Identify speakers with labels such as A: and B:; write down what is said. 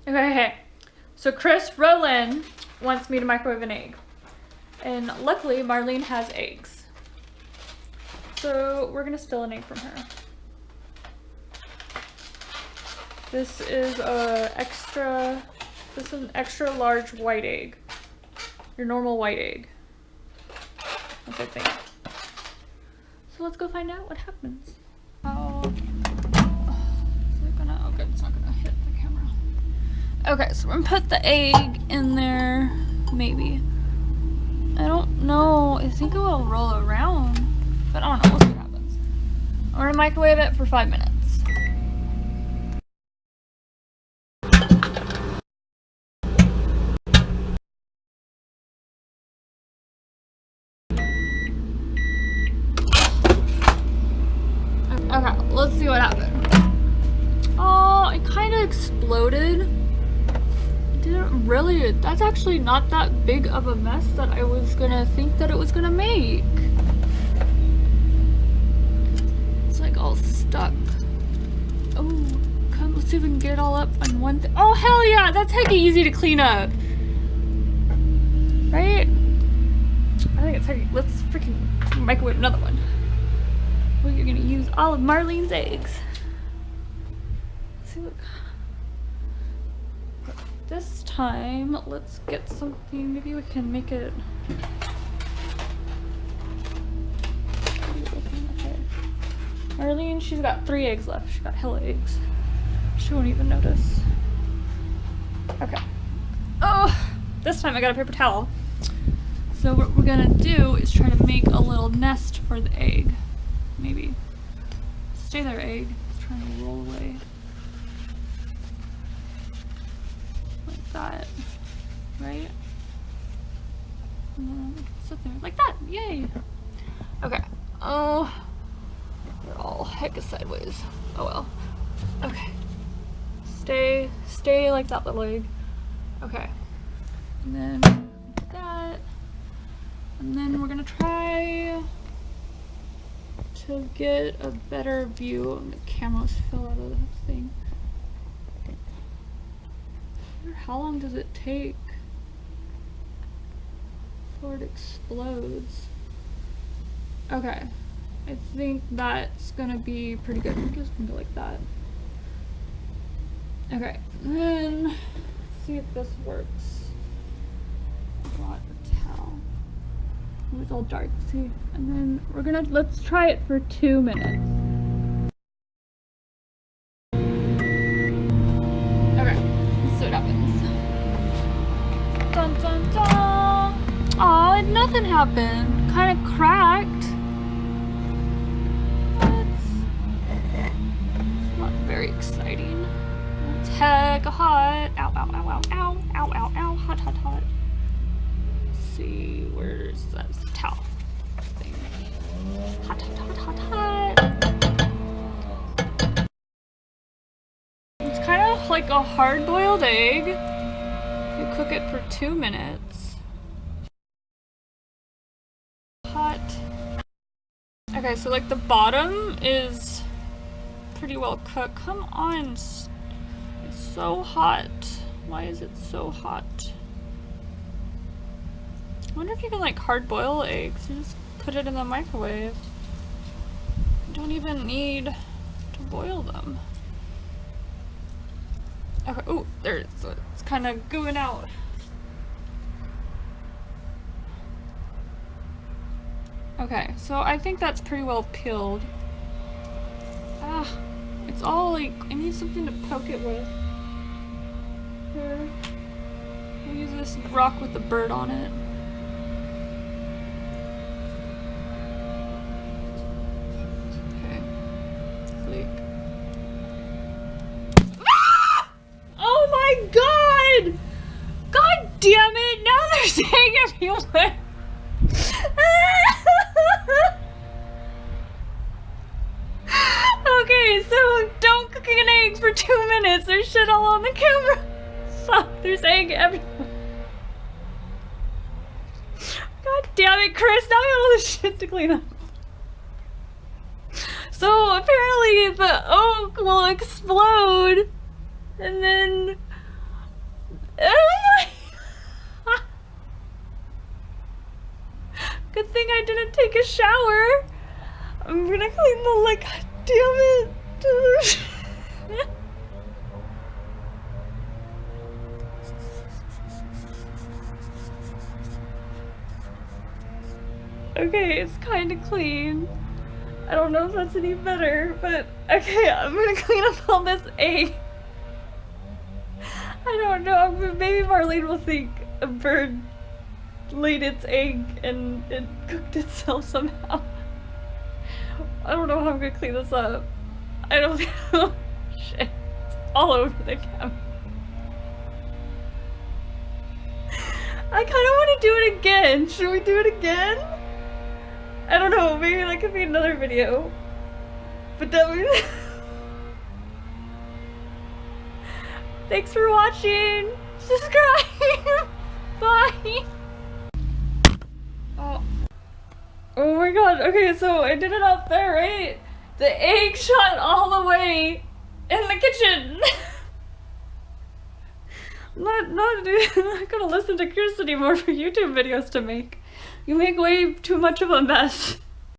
A: Okay, so Chris Rowland wants me to microwave an egg. And luckily, Marlene has eggs. So we're gonna steal an egg from her. This is an extra large white egg. Your normal white egg. That's I think. So let's go find out what happens. Oh, is it gonna, okay, it's not gonna hit the camera. Okay, so we're gonna put the egg in there, maybe. I don't know, I think it will roll around, but I don't know, we'll see what happens. I'm gonna microwave it for 5 minutes. Okay, let's see what happened. Oh, it kind of exploded. It didn't really, that's actually not that big of a mess that I was gonna think that it was gonna make. It's like all stuck. Oh, come, let's see if we can get it all up on one thing. Oh, hell yeah, that's heck easy to clean up. Right? I think it's heck, let's freaking microwave another one. Well, you're gonna use all of Marlene's eggs. Let's see what. This time, let's get something. Maybe we can make it. Okay. Marlene, she's got 3 eggs left. She got hella eggs. She won't even notice. Okay. Oh, this time I got a paper towel. So what we're gonna do is try to make a little nest for the egg. Maybe. Stay there, egg. It's trying to roll away. Like that. Right? And then sit there. Like that! Yay! Okay. Oh. They're all hecka sideways. Oh well. Okay. Stay like that little egg. Okay. And then that. And then we're gonna try to get a better view. The cameras fell out of the thing. I wonder how long does it take before it explodes? Okay, I think that's gonna be pretty good. I think it's gonna go like that. Okay, and then let's see if this works. Got a towel. Oh, it's all dark, see? And then we're gonna, let's try it for 2 minutes. Okay, let's see what happens. Dun dun dun! Aw, nothing happened. Kinda cracked. It's not very exciting. It's hecka hot. Ow, ow, ow, ow, ow, ow, ow, ow, hot, hot, hot. See, where's that towel thing? Hot, hot, hot, hot, hot. It's kind of like a hard-boiled egg. You cook it for 2 minutes. Hot. Okay, so like the bottom is pretty well cooked. Come on, it's so hot. Why is it so hot? I wonder if you can like hard boil eggs. You just put it in the microwave. You don't even need to boil them. Okay, oh, there it is. So it's kind of gooing out. Okay, so I think that's pretty well peeled. Ah, it's all like, I need something to poke it with. Here. We'll use this rock with the bird on it. Oh my god! God damn it! Now there's egg everywhere! Okay, so don't cook an egg for 2 minutes. There's shit all on the camera. Fuck, there's egg everywhere. God damn it, Chris! Now I have all this shit to clean up. So apparently, the oak will explode, and then I didn't take a shower. I'm gonna clean the, like, God damn it. Okay, it's kind of clean. I don't know if that's any better, but okay, I'm gonna clean up all this egg. I don't know, maybe Marlene will think a bird laid its egg and it cooked itself somehow. I don't know how I'm gonna clean this up. I don't know. Shit. It's all over the camera. I kinda wanna do it again. Should we do it again? I don't know, maybe that could be another video. But that was... Thanks for watching! Subscribe! Bye! Oh my god, okay, so I did it out there, right? The egg shot all the way in the kitchen! I'm not gonna listen to Chris anymore for YouTube videos to make. You make way too much of a mess.